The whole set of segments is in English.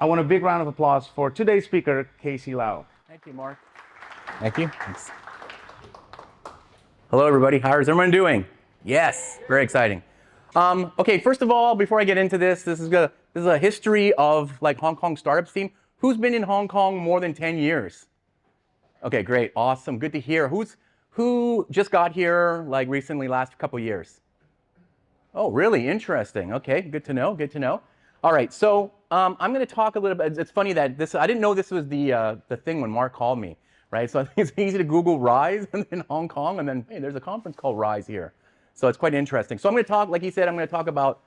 I want a big round of applause for today's speaker, Casey Lau. Thank you, Mark. Thank you. Thanks. Hello, everybody. How is everyone doing? Yes, very exciting. Okay, first of all, before I get into this, this is a history of like Hong Kong startups team. Who's been in Hong Kong more than 10 years? Okay, great, awesome, good to hear. Who just got here like recently, last couple years? Oh, really? Interesting. Okay, good to know. Good to know. All right, so I'm going to talk a little bit. It's funny that I didn't know this was the thing when Mark called me, right? So I think it's easy to Google Rise in Hong Kong, and then hey, there's a conference called Rise here. So it's quite interesting. So I'm going to talk, like he said, I'm going to talk about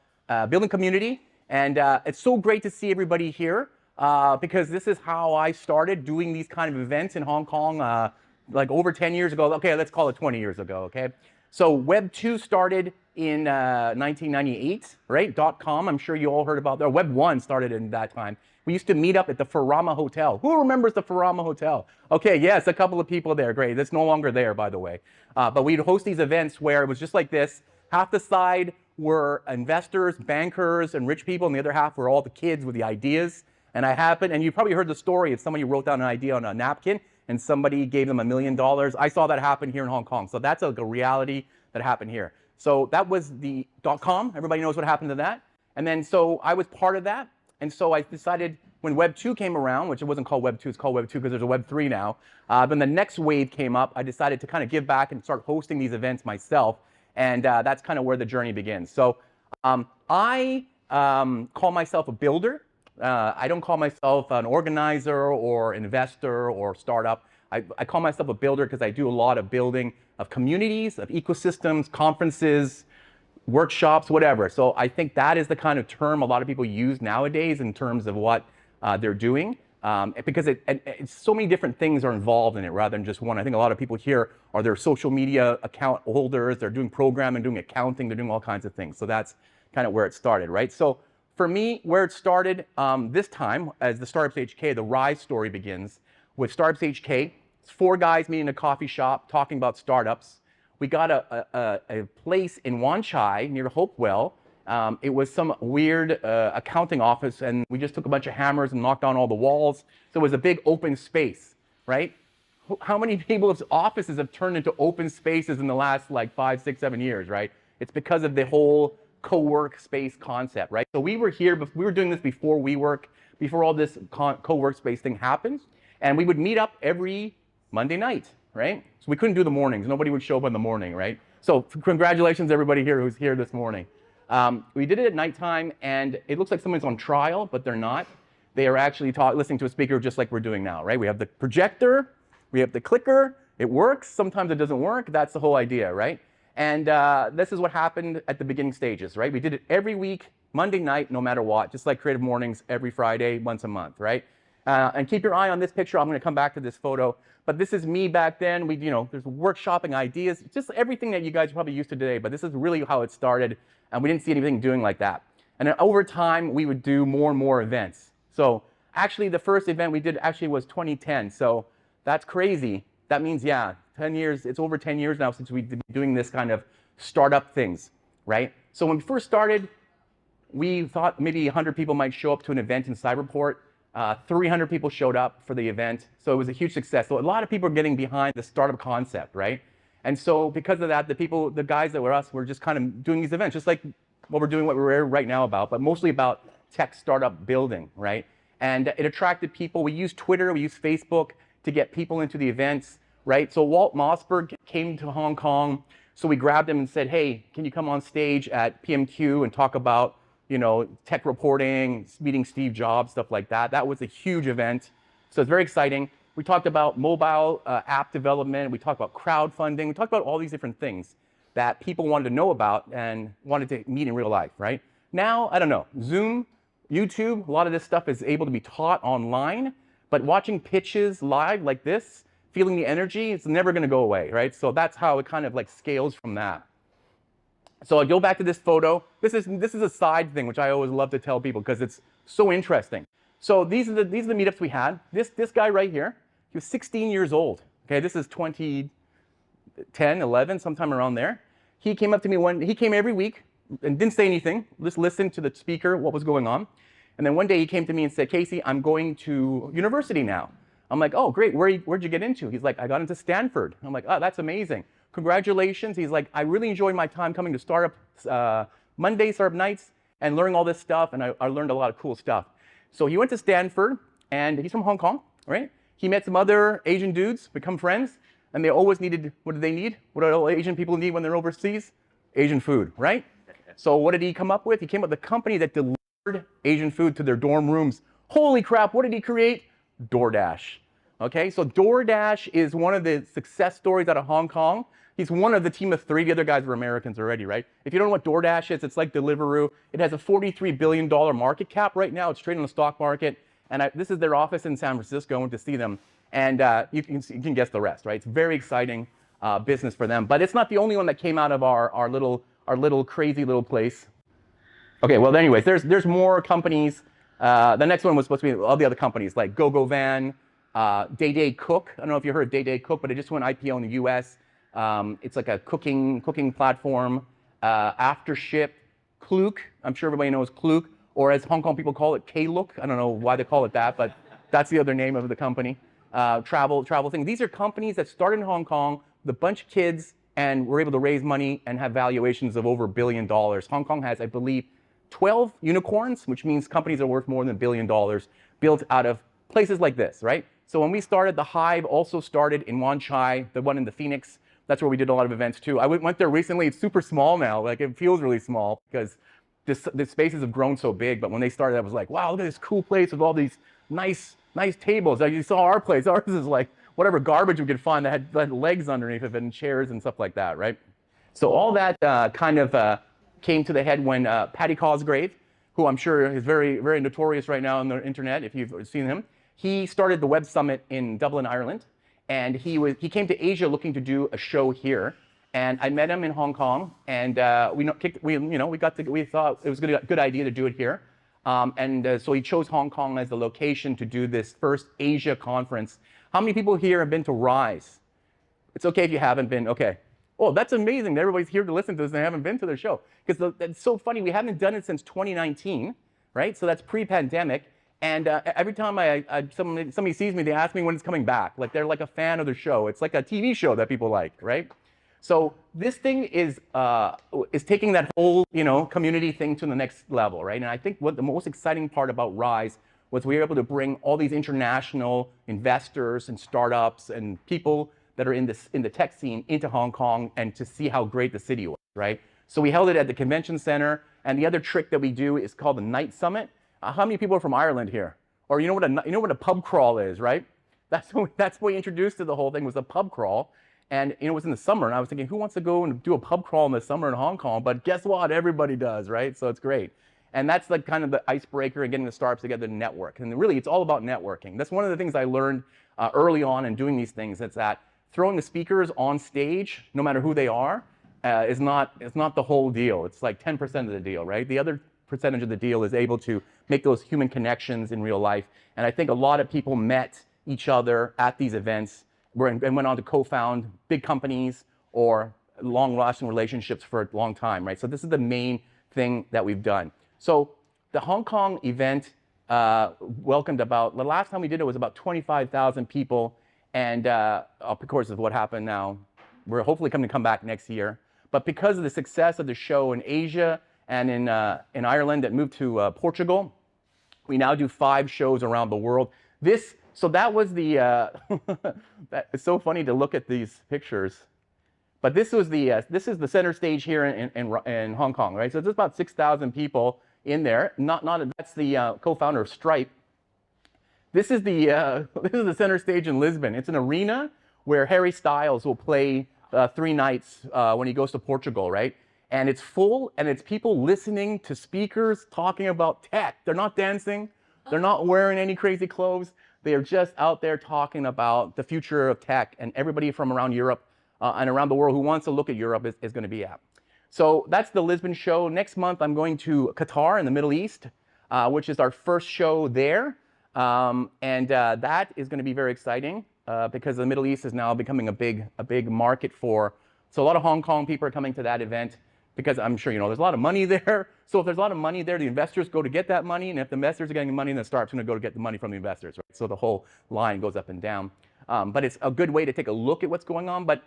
building community, and it's so great to see everybody here because this is how I started doing these kind of events in Hong Kong, like over 10 years ago. Okay, let's call it 20 years ago. Okay. So Web 2 started in 1998, right? .com, I'm sure you all heard about that. Web 1 started in that time. We used to meet up at the Furama Hotel. Who remembers the Furama Hotel? Okay, yes, a couple of people there. Great. That's no longer there, by the way. But we'd host these events where it was just like this. Half the side were investors, bankers, and rich people, and the other half were all the kids with the ideas. And and you probably heard the story of somebody wrote down an idea on a napkin and somebody gave them $1 million. I saw that happen here in Hong Kong. So that's like a reality that happened here. So that was the .com. Everybody knows what happened to that. And then so I was part of that. And so I decided when Web 2 came around, which it wasn't called Web 2, it's called Web 2 because there's a Web 3 now. Then the next wave came up. I decided to kind of give back and start hosting these events myself. And that's kind of where the journey begins. So I call myself a builder. I don't call myself an organizer or investor or startup. I call myself a builder because I do a lot of building of communities, of ecosystems, conferences, workshops, whatever. So I think that is the kind of term a lot of people use nowadays in terms of what they're doing. Because it's so many different things are involved in it rather than just one. I think a lot of people here are their social media account holders, they're doing programming, doing accounting, they're doing all kinds of things. So that's kind of where it started, right? So for me, where it started this time, as the Startups HK, the Rise story begins with Startups HK. It's 4 guys meeting in a coffee shop talking about startups. We got a place in Wan Chai near Hopewell. It was some weird accounting office, and we just took a bunch of hammers and knocked down all the walls. So it was a big open space, right? How many people's offices have turned into open spaces in the last like 5, 6, 7 years, right? It's because of the whole co-work space concept, right? So we were here, we were doing this before WeWork, before all this co-work space thing happened. And we would meet up every Monday night, right? So we couldn't do the mornings. Nobody would show up in the morning, right? So congratulations everybody here who's here this morning. We did it at nighttime, and it looks like someone's on trial, but they're not. They are actually listening to a speaker just like we're doing now, right? We have the projector, we have the clicker, it works, sometimes it doesn't work, that's the whole idea, right? And this is what happened at the beginning stages, right? We did it every week, Monday night, no matter what, just like Creative Mornings every Friday, once a month, right? And keep your eye on this picture. I'm going to come back to this photo, but this is me back then. There's workshopping ideas, just everything that you guys are probably used to today, but this is really how it started, and we didn't see anything doing like that. And then over time, we would do more and more events. So actually, the first event we did actually was 2010, so that's crazy. That means, yeah, 10 years, it's over 10 years now since we've been doing this kind of startup things, right? So when we first started, we thought maybe 100 people might show up to an event in Cyberport. 300 people showed up for the event, so it was a huge success. So a lot of people are getting behind the startup concept, right? And so because of that, the guys that were us, were just kind of doing these events, just like what we're right now about, but mostly about tech startup building, right? And it attracted people. We used Twitter, we used Facebook to get people into the events, right? So Walt Mossberg came to Hong Kong, so we grabbed him and said, hey, can you come on stage at PMQ and talk about tech reporting, meeting Steve Jobs, stuff like that. That was a huge event. So it's very exciting. We talked about mobile app development. We talked about crowdfunding. We talked about all these different things that people wanted to know about and wanted to meet in real life, right? Now, I don't know, Zoom, YouTube, a lot of this stuff is able to be taught online, but watching pitches live like this, feeling the energy, it's never going to go away, right? So that's how it kind of like scales from that. So I'll go back to this photo. This is a side thing, which I always love to tell people because it's so interesting. So these are the meetups we had. This guy right here, he was 16 years old. Okay, this is 2010, 11, sometime around there. He came up to me he came every week and didn't say anything, just listened to the speaker, what was going on. And then one day he came to me and said, Casey, I'm going to university now. I'm like, oh, great. Where'd you get into? He's like, I got into Stanford. I'm like, oh, that's amazing. Congratulations. He's like, I really enjoyed my time coming to startup Mondays, startup nights, and learning all this stuff. And I learned a lot of cool stuff. So he went to Stanford, and he's from Hong Kong, right? He met some other Asian dudes, become friends, and they always needed, what do they need? What do all Asian people need when they're overseas? Asian food, right? So what did he come up with? He came up with a company that delivered Asian food to their dorm rooms. Holy crap, what did he create? DoorDash. Okay, so DoorDash is one of the success stories out of Hong Kong. He's one of the team of 3. The other guys were Americans already, right? If you don't know what DoorDash is, it's like Deliveroo. It has a $43 billion market cap right now. It's trading on the stock market. And this is their office in San Francisco. I went to see them. And you can guess the rest, right? It's very exciting business for them. But it's not the only one that came out of our little crazy little place. Okay, well, anyways, there's more companies. The next one was supposed to be all the other companies like GoGoVan, Day Day Cook. I don't know if you heard of Day Day Cook, but it just went IPO in the US. It's like a cooking platform. Aftership, Klook. I'm sure everybody knows Klook, or as Hong Kong people call it, Klook. I don't know why they call it that, but that's the other name of the company. Travel thing. These are companies that started in Hong Kong with a bunch of kids and were able to raise money and have valuations of over $1 billion. Hong Kong has, I believe, 12 unicorns, which means companies are worth more than $1 billion, built out of places like this, right? So when we started, the Hive also started in Wan Chai, the one in the Phoenix. That's where we did a lot of events too. I went there recently. It's super small now. Like, it feels really small because the spaces have grown so big. But when they started, I was like, wow, look at this cool place with all these nice tables. Like, you saw our place. Ours is like whatever garbage we could find that had legs underneath of it and chairs and stuff like that, right? So all that kind of came to the head when Paddy Cosgrave, who I'm sure is very, very notorious right now on the internet, if you've seen him, he started the Web Summit in Dublin, Ireland, and he came to Asia looking to do a show here. And I met him in Hong Kong, and we thought it was a good idea to do it here. So he chose Hong Kong as the location to do this first Asia conference. How many people here have been to Rise? It's okay if you haven't been. Okay. Oh, that's amazing. Everybody's here to listen to this and they haven't been to their show. Because it's so funny. We haven't done it since 2019, right? So that's pre-pandemic. And every time somebody sees me, they ask me when it's coming back. Like, they're like a fan of the show. It's like a TV show that people like, right? So this thing is taking that whole, community thing to the next level, right? And I think what the most exciting part about Rise was we were able to bring all these international investors and startups and people that are in the tech scene into Hong Kong, and to see how great the city was, right? So we held it at the convention center, and the other trick that we do is called the Night Summit. How many people are from Ireland here? Or you know what a pub crawl is, right? That's what we introduced to the whole thing, was a pub crawl. And it was in the summer, and I was thinking, who wants to go and do a pub crawl in the summer in Hong Kong? But guess what? Everybody does, right? So it's great. And that's like kind of the icebreaker and getting the startups together to network. And really, it's all about networking. That's one of the things I learned early on in doing these things. It's that throwing the speakers on stage, no matter who they are, is not the whole deal. It's like 10% of the deal, right? The other percentage of the deal is able to make those human connections in real life. And I think a lot of people met each other at these events and went on to co-found big companies or long-lasting relationships for a long time, right? So this is the main thing that we've done. So the Hong Kong event welcomed the last time we did it was about 25,000 people. And of course, of what happened now, we're hopefully going to come back next year. But because of the success of the show in Asia and in Ireland that moved to Portugal, we now do 5 shows around the world. So that was the, it's so funny to look at these pictures. But this is the center stage here in Hong Kong, right? So there's about 6,000 people in there. That's the co-founder of Stripe. This is the center stage in Lisbon. It's an arena where Harry Styles will play 3 nights when he goes to Portugal, right? And it's full, and it's people listening to speakers talking about tech. They're not dancing. They're not wearing any crazy clothes. They are just out there talking about the future of tech, and everybody from around Europe and around the world who wants to look at Europe is going to be at. So that's the Lisbon show. Next month, I'm going to Qatar in the Middle East, which is our first show there. That is going to be very exciting because the Middle East is now becoming a big market for. So a lot of Hong Kong people are coming to that event. because I'm sure you know there's a lot of money there. So if there's a lot of money there, the investors go to get that money, and if the investors are getting money, then the startup's going to go to get the money from the investors, right? So the whole line goes up and down. But it's a good way to take a look at what's going on. But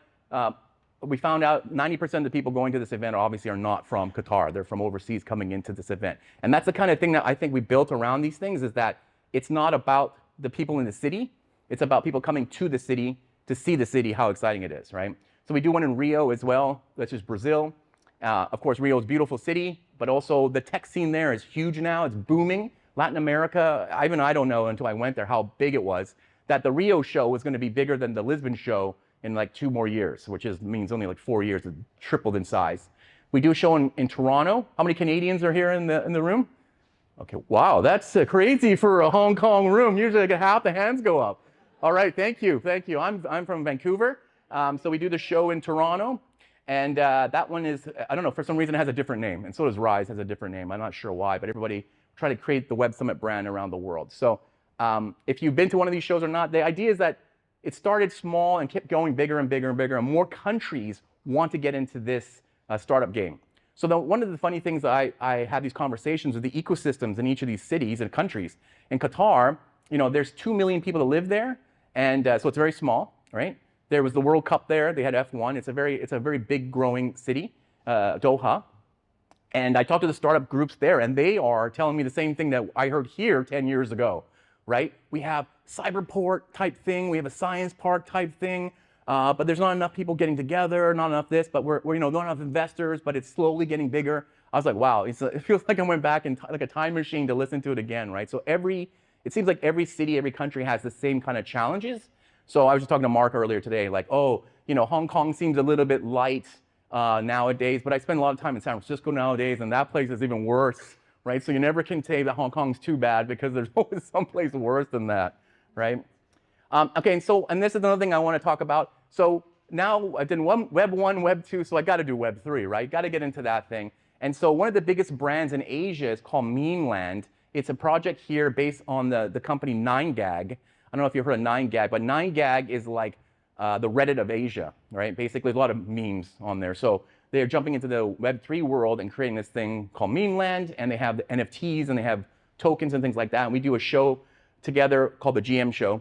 we found out 90% of the people going to this event obviously are not from Qatar. They're from overseas coming into this event. And that's the kind of thing that I think we built around these things, is that it's not about the people in the city. It's about people coming to the city to see the city, how exciting it is, right? So we do one in Rio as well. That's just Brazil. Of course, Rio is a beautiful city, but also the tech scene there is huge now. It's booming. Latin America, even I don't know until I went there how big it was, that the Rio show was going to be bigger than the Lisbon show in like 2 more years, which means only like 4 years, it tripled in size. We do a show in Toronto. How many Canadians are here in the room? Okay, wow, that's crazy for a Hong Kong room. Usually like half the hands go up. All right, thank you. I'm from Vancouver, so we do the show in Toronto. And that one is, I don't know, for some reason it has a different name. And so does Rise has a different name. I'm not sure why, but everybody try to create the Web Summit brand around the world. So if you've been to one of these shows or not, the idea is that it started small and kept going bigger and bigger and bigger, and more countries want to get into this startup game. So one of the funny things that I had these conversations with the ecosystems in each of these cities and countries. In Qatar, you know, there's 2 million people that live there, and so it's very small, right? There was the World Cup there. They had F1. It's a very big growing city, Doha. And I talked to the startup groups there, and they are telling me the same thing that I heard here 10 years ago, right? We have cyberport type thing. We have a science park type thing. But there's not enough people getting together, not enough this, but we're you know, not enough investors, but it's slowly getting bigger. I was like, wow, it feels like I went back in like a time machine to listen to it again, right? So it seems like every city, every country has the same kind of challenges. So I was just talking to Mark earlier today, like, oh, you know, Hong Kong seems a little bit light nowadays, but I spend a lot of time in San Francisco nowadays, and that place is even worse, right? So you never can say that Hong Kong's too bad, because there's always someplace worse than that, right? Okay, and this is another thing I want to talk about. So now I've done Web 1, Web 2, so I got to do Web 3, right? Got to get into that thing. And so one of the biggest brands in Asia is called Memeland. It's a project here based on the company 9gag. I don't know if you've heard of 9gag, but 9gag is like the Reddit of Asia, right? Basically, there's a lot of memes on there. So they're jumping into the Web3 world and creating this thing called Memeland, and they have the NFTs, and they have tokens and things like that. And we do a show together called the GM Show.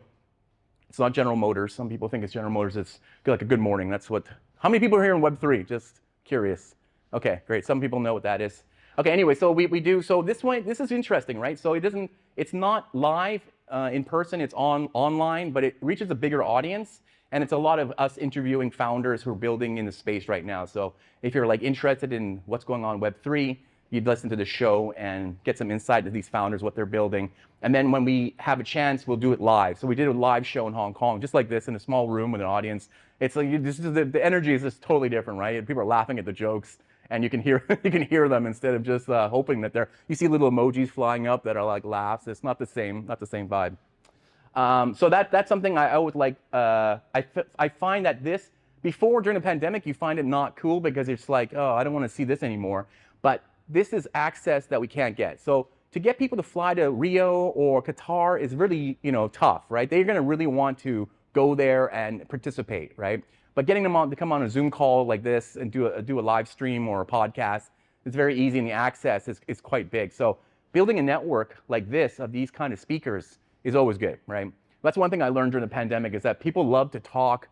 It's not General Motors. Some people think it's General Motors. It's like a Good Morning. That's what. How many people are here in Web3? Just curious. Okay, great. Some people know what that is. Okay, anyway, so we do. So this is interesting, right? So it's not live in person. It's online, but it reaches a bigger audience, and it's a lot of us interviewing founders who are building in the space right now. So if you're like interested in what's going on in Web3, you'd listen to the show and get some insight to these founders, what they're building. And then when we have a chance, we'll do it live. So we did a live show in Hong Kong, just like this, in a small room with an audience. It's like the energy is just totally different, right? People are laughing at the jokes, and you can hear them instead of just hoping that you see little emojis flying up that are like laughs. It's not the same vibe. So that's something I always like. I find that during the pandemic, you find it not cool because it's like, oh, I don't want to see this anymore. But this is access that we can't get. So to get people to fly to Rio or Qatar is really, tough, right? They're going to really want to go there and participate, right? But getting them to come on a Zoom call like this and do a live stream or a podcast is very easy, and the access is quite big. So building a network like this of these kind of speakers is always good, right? That's one thing I learned during the pandemic, is that people love to talk,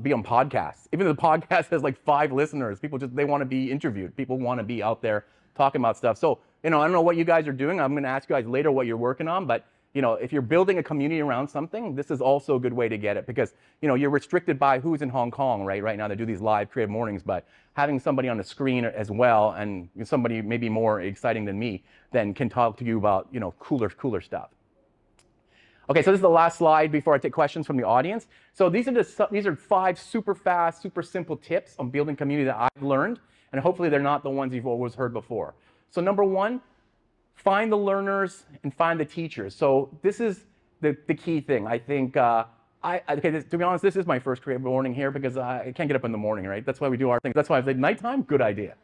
be on podcasts. Even if the podcast has like 5 listeners, they want to be interviewed. People want to be out there talking about stuff. So, I don't know what you guys are doing. I'm going to ask you guys later what you're working on, but if you're building a community around something, this is also a good way to get it, because you're restricted by who's in Hong Kong, right now they do these live Creative Mornings, but having somebody on the screen as well, and somebody maybe more exciting than me, then can talk to you about cooler stuff. Okay, so this is the last slide before I take questions from the audience. So these are 5 super fast, super simple tips on building community that I've learned, and hopefully they're not the ones you've always heard before. So number 1, find the learners and find the teachers. So this is the key thing. I think, to be honest, this is my first Creative Morning here, because I can't get up in the morning, right? That's why we do our thing. That's why I said nighttime, good idea.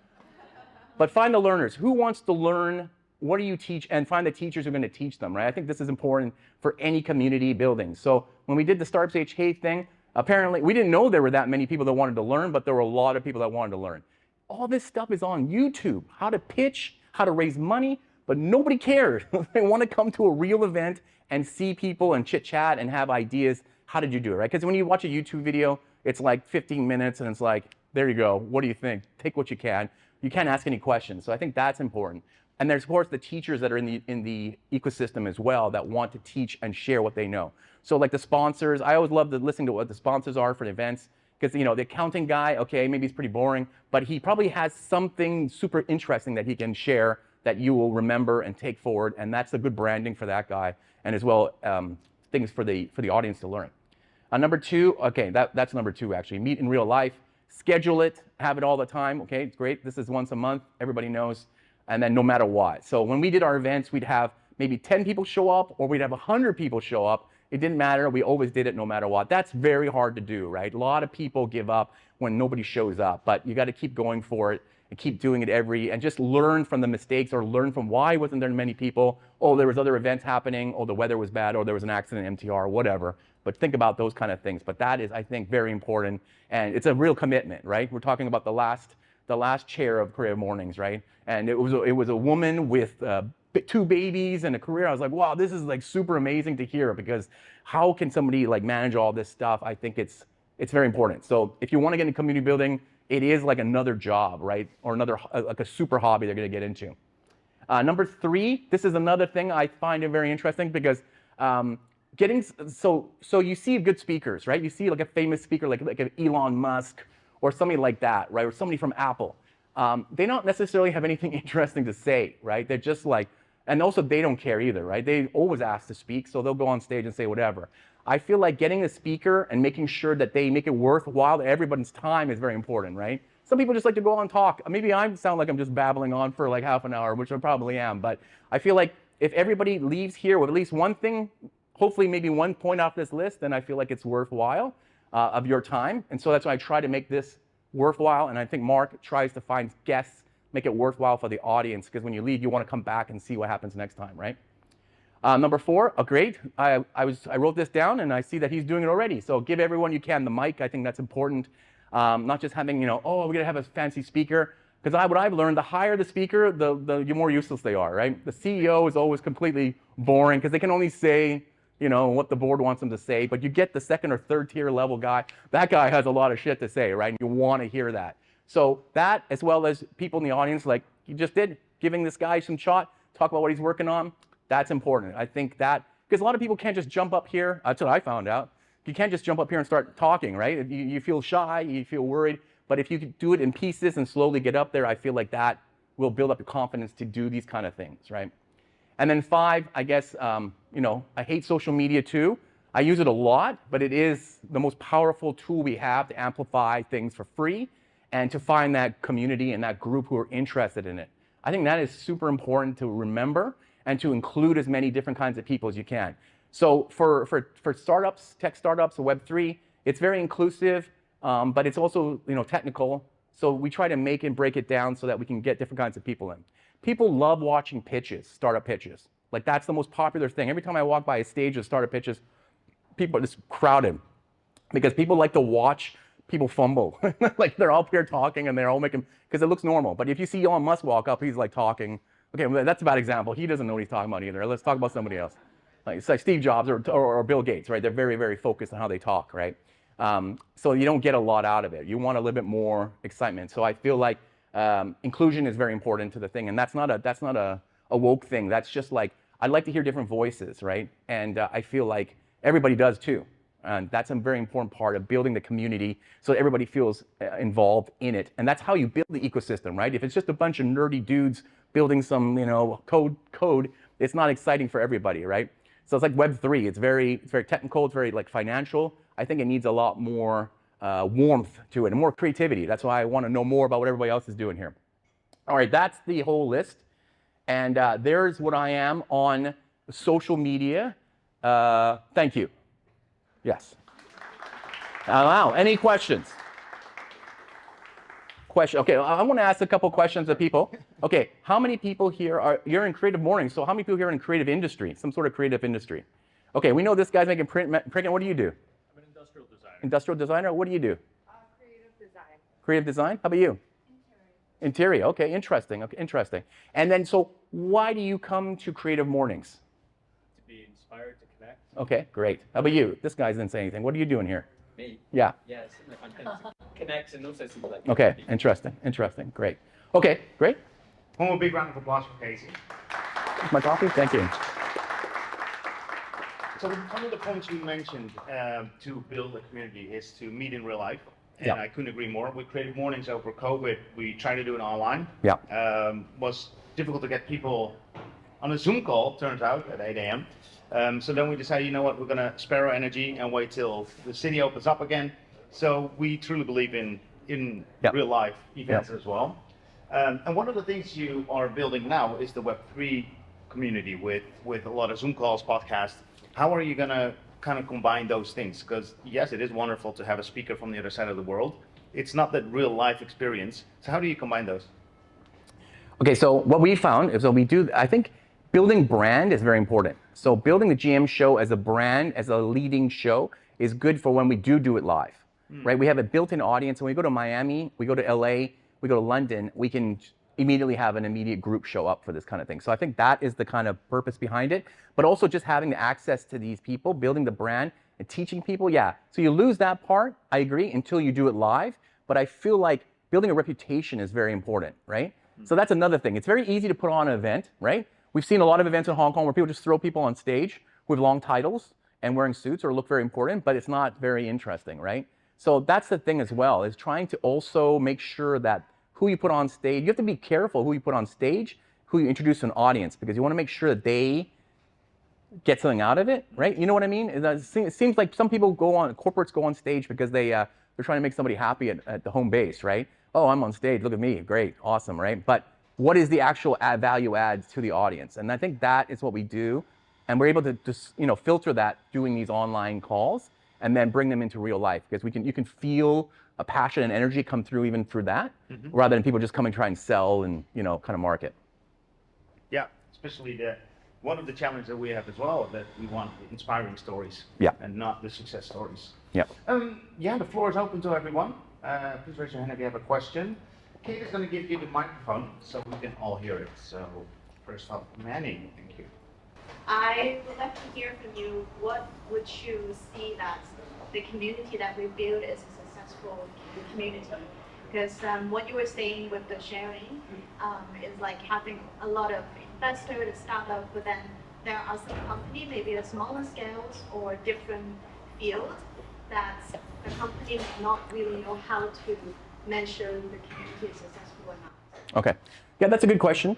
But find the learners. Who wants to learn? What do you teach? And find the teachers who are going to teach them, right? I think this is important for any community building. So when we did the Startups HK thing, apparently we didn't know there were that many people that wanted to learn, but there were a lot of people that wanted to learn. All this stuff is on YouTube. How to pitch, how to raise money, but nobody cares. They want to come to a real event and see people and chit chat and have ideas. How did you do it, right? Because when you watch a YouTube video, it's like 15 minutes and it's like, there you go. What do you think? Take what you can. You can't ask any questions. So I think that's important. And there's, of course, the teachers that are in the ecosystem as well that want to teach and share what they know. So like the sponsors, I always love to listen to what the sponsors are for the events. Because the accounting guy, okay, maybe he's pretty boring, but he probably has something super interesting that he can share that you will remember and take forward, and that's a good branding for that guy, and as well things for the audience to learn. Number two, okay, that's number two actually. Meet in real life, schedule it, have it all the time. Okay, it's great. This is once a month. Everybody knows, and then no matter what. So when we did our events, we'd have maybe 10 people show up, or we'd have 100 people show up. It didn't matter. We always did it no matter what. That's very hard to do, right? A lot of people give up when nobody shows up, but you got to keep going for it and keep doing it and just learn from the mistakes or learn from why wasn't there many people. Oh, there was other events happening. Oh, the weather was bad. Or there was an accident in MTR, whatever. But think about those kind of things. But that is, I think, very important. And it's a real commitment, right? We're talking about the last chair of Creative Mornings, right? And it was a woman with 2 babies and a career. I was like, wow, this is like super amazing to hear, because how can somebody like manage all this stuff? I think it's very important. So if you want to get into community building, it is like another job, right? Or another like a super hobby they're going to get into. Number 3, this is another thing I find it very interesting, because so you see good speakers, right? You see like a famous speaker like an Elon Musk or somebody like that, right? Or somebody from Apple. They don't necessarily have anything interesting to say, right? They're just like, and also they don't care either, right? They always ask to speak, so they'll go on stage and say whatever. I feel like getting a speaker and making sure that they make it worthwhile to everybody's time is very important, right? Some people just like to go on and talk. Maybe I sound like I'm just babbling on for like half an hour, which I probably am, but I feel like if everybody leaves here with at least one thing, hopefully maybe one point off this list, then I feel like it's worthwhile of your time. And so that's why I try to make this worthwhile, and I think Mark tries to find guests, make it worthwhile for the audience, because when you leave, you want to come back and see what happens next time, right? Number 4, great. I wrote this down, and I see that he's doing it already. So give everyone you can the mic. I think that's important. Not just having, oh, we're going to have a fancy speaker. Because what I've learned, the higher the speaker, the more useless they are, right? The CEO is always completely boring, because they can only say, what the board wants them to say. But you get the 2nd or 3rd tier level guy. That guy has a lot of shit to say, right? And you want to hear that. So that, as well as people in the audience, like you just did, giving this guy some shot, talk about what he's working on, that's important. I think that, because a lot of people can't just jump up here. That's what I found out. You can't just jump up here and start talking, right? You feel shy, you feel worried. But if you could do it in pieces and slowly get up there, I feel like that will build up your confidence to do these kind of things, right? And then 5, I guess, I hate social media too. I use it a lot, but it is the most powerful tool we have to amplify things for free and to find that community and that group who are interested in it. I think that is super important to remember and to include as many different kinds of people as you can. So for startups, tech startups, or Web3, it's very inclusive, but it's also technical. So we try to make and break it down so that we can get different kinds of people in. People love watching pitches, startup pitches. Like that's the most popular thing. Every time I walk by a stage of startup pitches, people are just crowded, because people like to watch people fumble. Like they're all up here talking and they're all making, because it looks normal. But if you see Elon Musk walk up, he's like talking. Okay, well, that's a bad example. He doesn't know what he's talking about either. Let's talk about somebody else. Like, it's like Steve Jobs or Bill Gates, right? They're very, very focused on how they talk, right? So you don't get a lot out of it. You want a little bit more excitement. So I feel like inclusion is very important to the thing, and that's not a woke thing. That's just like, I'd like to hear different voices, right? And I feel like everybody does too. And that's a very important part of building the community so that everybody feels involved in it. And that's how you build the ecosystem, right? If it's just a bunch of nerdy dudes building some, code, it's not exciting for everybody, right? So it's like Web3. It's very technical. It's very like financial. I think it needs a lot more warmth to it and more creativity. That's why I want to know more about what everybody else is doing here. All right, that's the whole list. And there's what I am on social media. Thank you. Yes. Wow. Any questions? Okay, I want to ask a couple questions of people. Okay, how many people here you're in Creative Mornings, so how many people here are in creative industry, some sort of creative industry? Okay, we know this guy's making print. What do you do? I'm an industrial designer. Industrial designer? What do you do? Creative design. Creative design? How about you? Interior, okay, interesting, okay, interesting. And then, so why do you come to Creative Mornings? To be inspired, to connect. Okay, great. How about you? This guy didn't say anything. What are you doing here? Me? Yeah. Yes, my content connects and also see like. Okay, interesting, interesting, great. Okay, great. One more big round of applause for Casey. My coffee, thank you. So one of the points you mentioned to build a community is to meet in real life. And Yeah. I couldn't agree more. With Creative Mornings over COVID, we tried to do it online. Yeah. Was difficult to get people on a Zoom call, turns out, at 8 a.m. So then we decided, you know what, we're going to spare our energy and wait till the city opens up again. So we truly believe in Yep. real life events Yep. as well. And one of the things you are building now is the Web3 community with a lot of Zoom calls, podcasts. How are you going to kind of combine those things? Because yes, it is wonderful to have a speaker from the other side of the world. It's not that real life experience. So how do you combine those? Okay, so what we found is that I think building brand is very important. So building the GM show as a brand, as a leading show, is good for when we do it live, right? We have a built-in audience. When we go to Miami, we go to LA, we go to London, we can immediately have an immediate group show up for this kind of thing. So I think that is the kind of purpose behind it, but also just having the access to these people, building the brand and teaching people, yeah. So you lose that part, I agree, until you do it live, but I feel like building a reputation is very important, right? So that's another thing. It's very easy to put on an event, right? We've seen a lot of events in Hong Kong where people just throw people on stage with long titles and wearing suits or look very important, but it's not very interesting, right? So that's the thing as well, is trying to also make sure that who you put on stage, you have to be careful who you put on stage, who you introduce to an audience, because you want to make sure that they get something out of it, right? You know what I mean? It seems like some people corporates go on stage because they're trying to make somebody happy at the home base, right? Oh, I'm on stage, look at me, great, awesome, right? But what is the actual value add to the audience? And I think that is what we do. And we're able to just, filter that doing these online calls and then bring them into real life, because you can feel a passion and energy come through even through that, rather than people just coming try and sell and, kind of market. Yeah, especially one of the challenges that we have as well, that we want inspiring stories, Yeah. and not the success stories. Yeah. Yeah, the floor is open to everyone. Please raise your hand if you have a question. Kate is going to give you the microphone so we can all hear it. So first up, Manny, thank you. I would like to hear from you, what would you see that the community that we build is a successful community? Because what you were saying with the sharing is like having a lot of investors, a startup, but then there are some company, maybe a smaller scales or different field, that the company may not really know how to measure the community is successful or not. Okay. Yeah, that's a good question.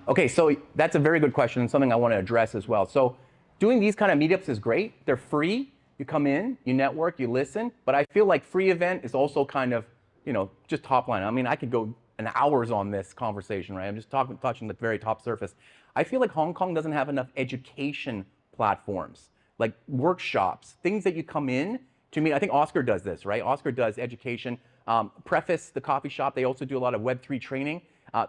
Okay, so that's a very good question and something I want to address as well. So doing these kind of meetups is great. They're free. You come in, you network, you listen. But I feel like free event is also kind of, just top line. I mean, I could go an hours on this conversation, right? I'm just touching the very top surface. I feel like Hong Kong doesn't have enough education platforms, like workshops, things that you come in to meet. I think Oscar does this, right? Oscar does education. Preface, the coffee shop, they also do a lot of Web3 training.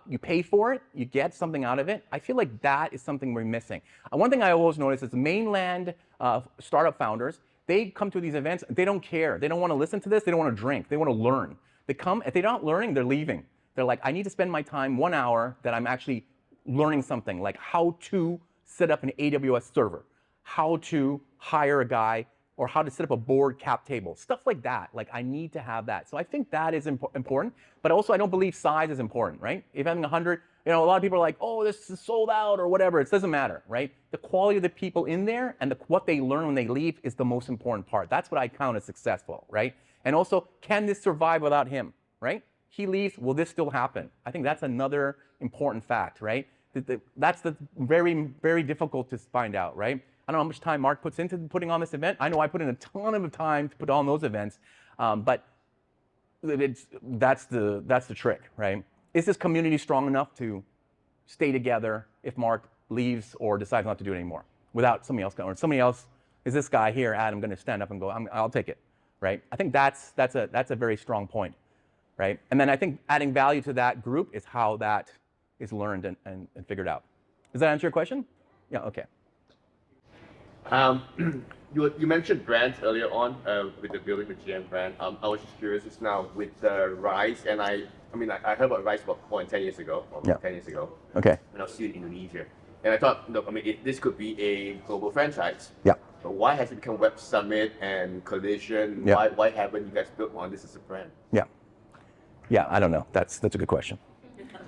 You pay for it, you get something out of it. I feel like that is something we're missing. One thing I always notice is mainland startup founders, they come to these events, they don't care. They don't want to listen to this, they don't want to drink, they want to learn. They come, if they're not learning, they're leaving. They're like, I need to spend my time 1 hour that I'm actually learning something, like how to set up an AWS server, how to hire a guy, or how to set up a board cap table, stuff like that. Like, I need to have that. So I think that is important, but also I don't believe size is important, right? If having 100, a lot of people are like, oh, this is sold out or whatever. It doesn't matter, right? The quality of the people in there and what they learn when they leave is the most important part. That's what I count as successful, right? And also, can this survive without him, right? He leaves, will this still happen? I think that's another important fact, right? That's very, very difficult to find out, right? I don't know how much time Mark puts into putting on this event. I know I put in a ton of time to put on those events, but that's the trick, right? Is this community strong enough to stay together if Mark leaves or decides not to do it anymore without somebody else going? Or somebody else, is this guy here, Adam, going to stand up and go, I'll take it, right? I think that's a very strong point, right? And then I think adding value to that group is how that is learned and figured out. Does that answer your question? Yeah, okay. You mentioned brands earlier on with the building the GM brand. I was just curious just now with Rise, and I heard about Rise about more than 10 years ago, or Yeah. 10 years ago, Okay. when I was still in Indonesia. And I thought, this could be a global franchise. Yeah. But why has it become Web Summit and Collision? Yeah. Why haven't you guys built one? This is a brand. Yeah. Yeah, I don't know. That's a good question.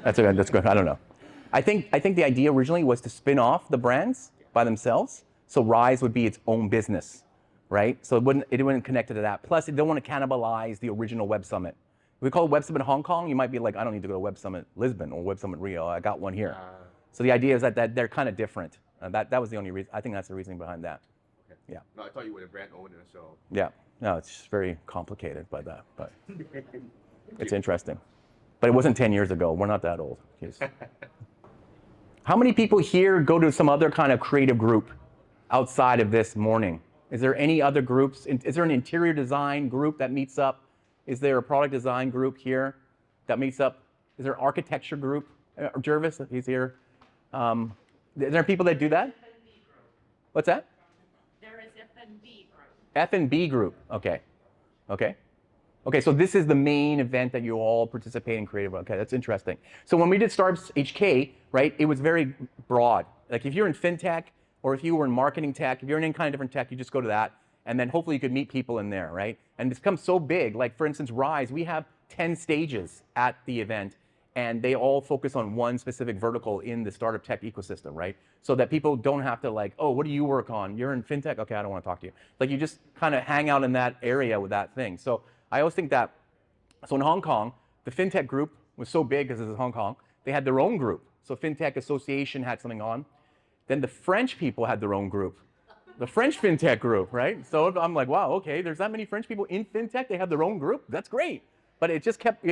That's good. I don't know. I think the idea originally was to spin off the brands by themselves. So Rise would be its own business, right? So it wouldn't connect to that. Plus, it don't want to cannibalize the original Web Summit. If we call it Web Summit Hong Kong, you might be like, I don't need to go to Web Summit Lisbon or Web Summit Rio. I got one here. So the idea is that they're kind of different. That was the only reason. I think that's the reasoning behind that. Okay. Yeah. No, I thought you were the brand owner, so. Yeah. No, it's just very complicated by that, but it's interesting. But it wasn't 10 years ago. We're not that old. Jeez. How many people here go to some other kind of creative group outside of this morning? Is there any other groups? Is there an interior design group that meets up? Is there a product design group here that meets up? Is there an architecture group? Jervis, he's here. Is there people that do that? F&B group. What's that? There is F&B group. F&B group. Okay. Okay. Okay, so this is the main event that you all participate in creative. Okay, that's interesting. So when we did Startups HK, right, it was very broad. Like if you're in fintech or if you were in marketing tech, if you're in any kind of different tech, you just go to that, and then hopefully you could meet people in there, right? And it's become so big. Like for instance, Rise, we have 10 stages at the event, and they all focus on one specific vertical in the startup tech ecosystem, right? So that people don't have to like, oh, what do you work on? You're in fintech? Okay, I don't want to talk to you. Like you just kind of hang out in that area with that thing. So I always think that, so in Hong Kong, the fintech group was so big because this is Hong Kong, they had their own group. So Fintech Association had something on. Then the French people had their own group. The French fintech group, right? So I'm like, wow, okay, there's that many French people in fintech, they have their own group? That's great. But it just kept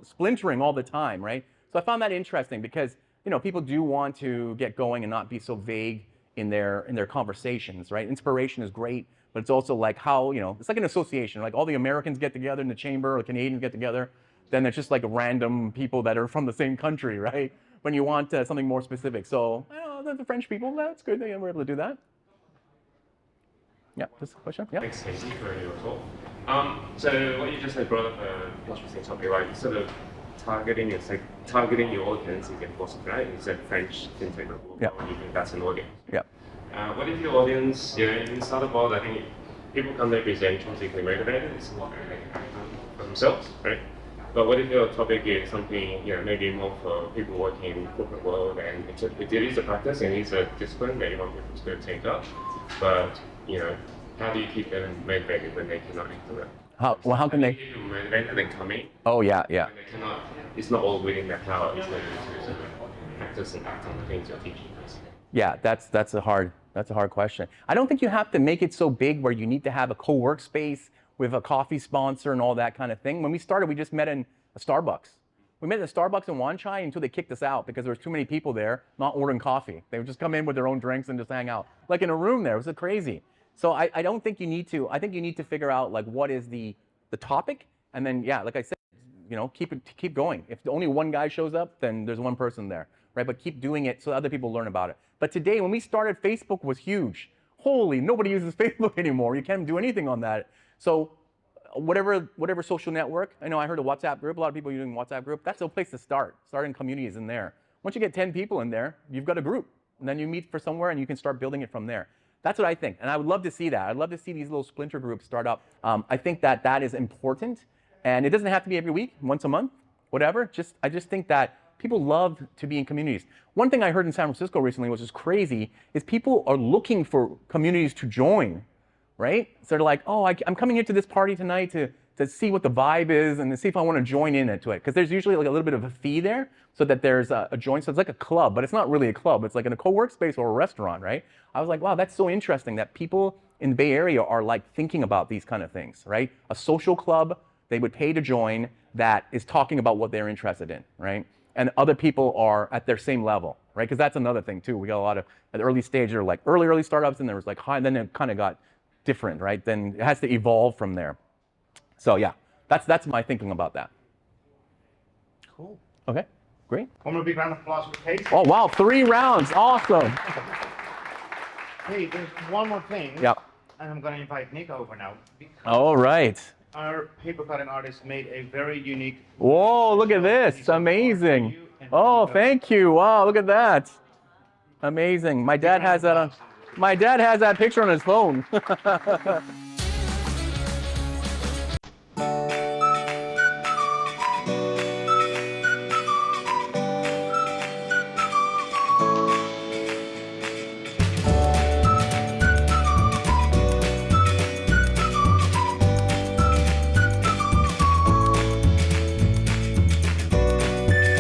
splintering all the time, right? So I found that interesting because, you know, people do want to get going and not be so vague in their conversations, right? Inspiration is great, but it's also like how, you know, it's like an association, like all the Americans get together in the chamber, or the Canadians get together, then it's just like random people that are from the same country, right? When you want something more specific. So, the French people, that's good, they were able to do that. Yeah, this question? Yeah. Thanks, Casey, for your talk. So what you just said brought up an interesting topic, like sort of targeting your audience is important, right? You said French fintech group. Yeah. You think that's an audience. Yeah. What if your audience, you know, in startup world, I think people come there because they're intrinsically motivated. It's not going to make it for themselves, right? But what if your topic is something, you know, maybe more for people working in the corporate world, and it is a practice and it's a discipline that you want people to take up, but, you know, how do you keep them motivated when they cannot implement? How can they? Keep them motivated and come in. Oh, yeah, yeah. And they cannot, it's not all within their power, it's not to sort of practice and act on the things you're teaching us. Yeah, that's a hard question. I don't think you have to make it so big where you need to have a co-work space with a coffee sponsor and all that kind of thing. When we started, we just met in a Starbucks. We met at a Starbucks in Wan Chai until they kicked us out because there was too many people there not ordering coffee. They would just come in with their own drinks and just hang out. Like in a room there, it was crazy. So I don't think you need to, I think you need to figure out like what is the topic, and then yeah, like I said, you know, keep going. If only one guy shows up, then there's one person there, right? But keep doing it so other people learn about it. But today, when we started, Facebook was huge. Holy, nobody uses Facebook anymore. You can't do anything on that. So whatever social network, I know I heard a WhatsApp group, a lot of people using WhatsApp group, that's a place to start. Starting communities in there. Once you get 10 people in there, you've got a group. And then you meet for somewhere and you can start building it from there. That's what I think. And I would love to see that. I'd love to see these little splinter groups start up. I think that is important. And it doesn't have to be every week, once a month, whatever. I just think that people love to be in communities. One thing I heard in San Francisco recently, which is crazy, is people are looking for communities to join, right? So they're like, oh, I'm coming here to this party tonight to see what the vibe is and to see if I want to join into it. Because there's usually like a little bit of a fee there so that there's a join. So it's like a club, but it's not really a club. It's like in a co-work space or a restaurant, right? I was like, wow, that's so interesting that people in the Bay Area are like thinking about these kind of things, right? A social club, they would pay to join that is talking about what they're interested in, right? And other people are at their same level, right? Because that's another thing too. We got a lot of, at the early stage, there were like early startups and there was like high, then it kind of got different, right? Then it has to evolve from there. So yeah, that's my thinking about that. Cool. Okay, great. One more big round of applause for Kate. Oh wow, 3 rounds, awesome. Hey, there's one more thing. Yeah. And I'm gonna invite Nick over now. Because All right. our paper cutting artist made a very unique. Whoa, look at piece this. of art for Amazing. you, and Oh, here you go. thank you. Wow, look at that. Amazing. My dad has that on. My dad has that picture on his phone.